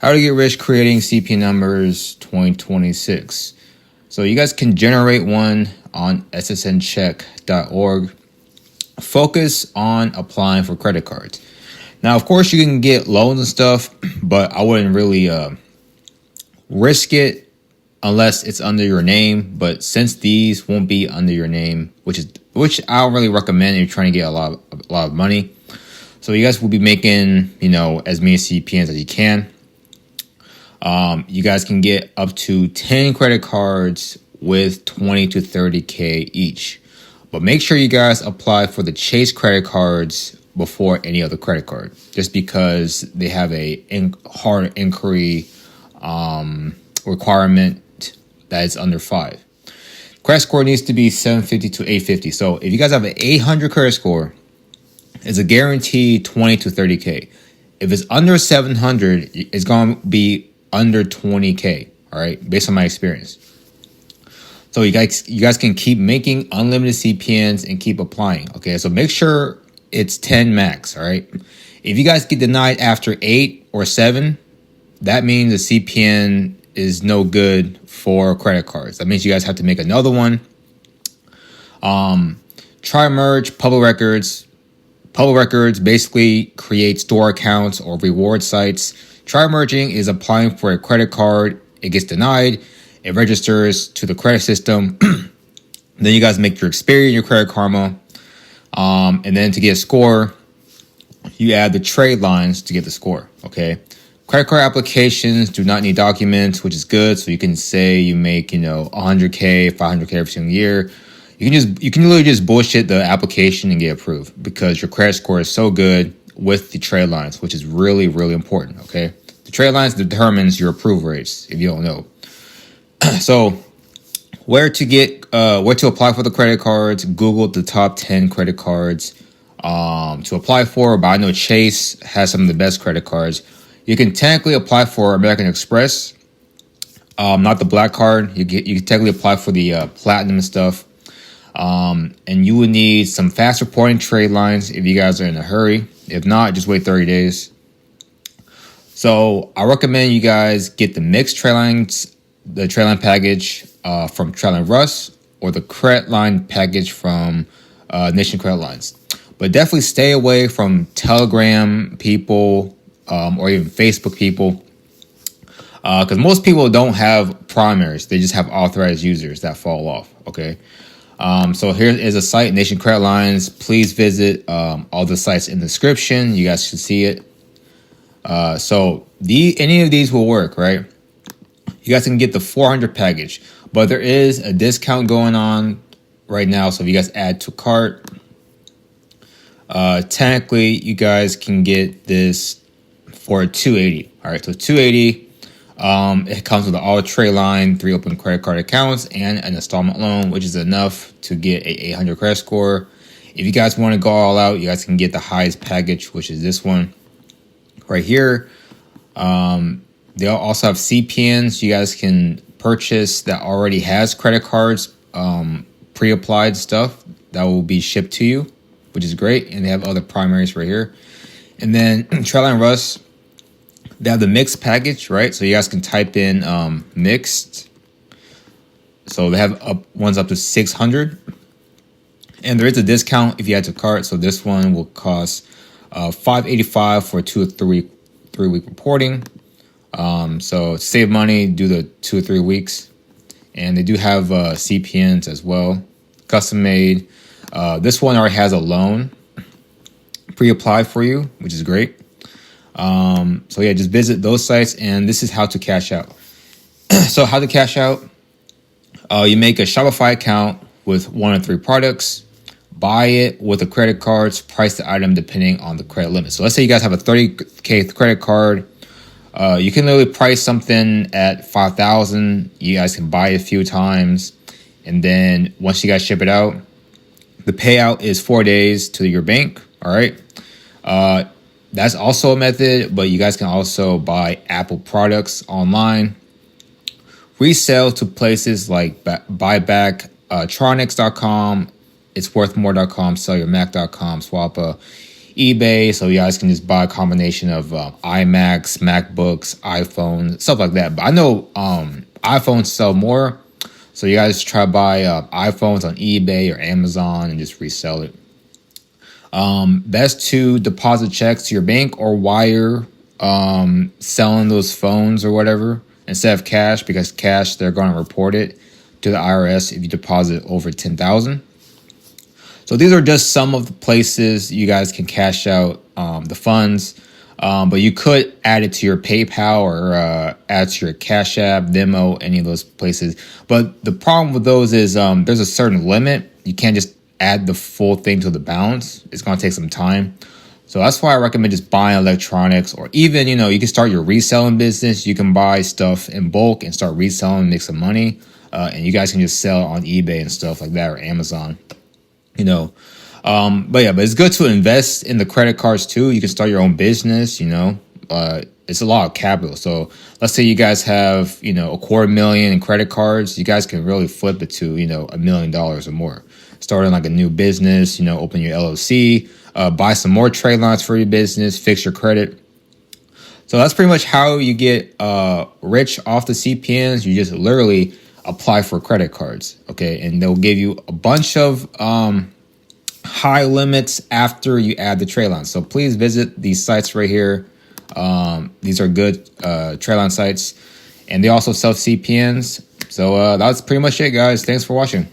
How to get rich creating CPN numbers 2026. So you guys can generate one on ssncheck.org. Focus on applying for credit cards. Now, of course, you can get loans and stuff, but I wouldn't really risk it unless it's under your name. But since these won't be under your name, which I don't really recommend if you're trying to get a lot of money. So you guys will be making, as many CPNs as you can. You guys can get up to 10 credit cards with 20 to 30K each. But make sure you guys apply for the Chase credit cards before any other credit card, just because they have a hard inquiry requirement that is under 5. Credit score needs to be 750 to 850. So if you guys have an 800 credit score, it's a guaranteed 20 to 30K. If it's under 700, it's going to be under 20K, all right, based on my experience. So you guys can keep making unlimited CPNs and keep applying, okay? So make sure it's 10 max, all right? If you guys get denied after 8 or 7, that means the CPN is no good for credit cards. That means you guys have to make another one. Trimerge, public records. Public records basically create store accounts or reward sites. Trimerging is applying for a credit card. It gets denied. It registers to the credit system. Then you guys make your Experian, your Credit Karma. And then to get a score, you add the trade lines to get the score, okay? Credit card applications do not need documents, which is good. So you can say you make, 100K, 500K every single year. You can literally just bullshit the application and get approved because your credit score is so good with the trade lines, which is really, really important, okay? The trade lines determines your approval rates, if you don't know. So where to apply for the credit cards, Google the top 10 credit cards to apply for, but I know Chase has some of the best credit cards. You can technically apply for American Express, not the black card. You can technically apply for the platinum stuff. And you would need some fast reporting trade lines if you guys are in a hurry. If not, just wait 30 days. So I recommend you guys get the mixed trade lines, the trade line package from Tradeline Russ, or the credit line package from Nation Credit Lines. But definitely stay away from Telegram people or even Facebook people, because most people don't have primaries. They just have authorized users that fall off, okay? So here is a site, Nation Credit Lines. Please visit all the sites in the description. You guys should see it. So any of these will work, right? You guys can get the 400 package, but there is a discount going on right now. So if you guys add to cart, technically you guys can get this for $280. All right, so $280. It comes with all trade line, 3 open credit card accounts, and an installment loan, which is enough to get a 800 credit score. If you guys want to go all out, you guys can get the highest package, which is this one right here. They'll also have CPNs you guys can purchase that already has credit cards, pre-applied stuff that will be shipped to you, which is great. And they have other primaries right here. And then Tradeline Russ, they have the mixed package, right? So you guys can type in mixed. So they have ones up to 600. And there is a discount if you add to cart. So this one will cost $585 for 2 or 3 week reporting. So to save money, do the 2 or 3 weeks. And they do have CPNs as well, custom made. This one already has a loan pre-applied for you, which is great. So yeah, just visit those sites, and this is how to cash out. So how to cash out, you make a Shopify account with 1 or 3 products, buy it with the credit cards, price the item depending on the credit limit. So let's say you guys have a 30K credit card. You can literally price something at $5,000. You guys can buy it a few times, and then once you guys ship it out, the payout is 4 days to your bank. All right. That's also a method, but you guys can also buy Apple products online, resell to places like buyback, tronics.com, itsworthmore.com, sellyourmac.com, Swappa, eBay, so you guys can just buy a combination of iMacs, MacBooks, iPhones, stuff like that. But I know iPhones sell more, so you guys try to buy iPhones on eBay or Amazon and just resell it. Best to deposit checks to your bank or wire selling those phones or whatever instead of cash, because cash, they're going to report it to the IRS if you deposit over $10,000. So these are just some of the places you guys can cash out the funds. But you could add it to your PayPal or add to your Cash App, Venmo, any of those places. But the problem with those is there's a certain limit. You can't just add the full thing to the balance. It's going to take some time. So that's why I recommend just buying electronics, or even, you can start your reselling business. You can buy stuff in bulk and start reselling and make some money. And you guys can just sell on eBay and stuff like that, or Amazon, But it's good to invest in the credit cards too. You can start your own business, it's a lot of capital. So let's say you guys have, $250,000 in credit cards. You guys can really flip it to, $1 million or more. Starting like a new business, open your LLC, buy some more trade lines for your business, fix your credit. So that's pretty much how you get rich off the CPNs. You just literally apply for credit cards, okay? And they'll give you a bunch of high limits after you add the trade lines. So please visit these sites right here. These are good trade line sites, and they also sell CPNs. So that's pretty much it, guys. Thanks for watching.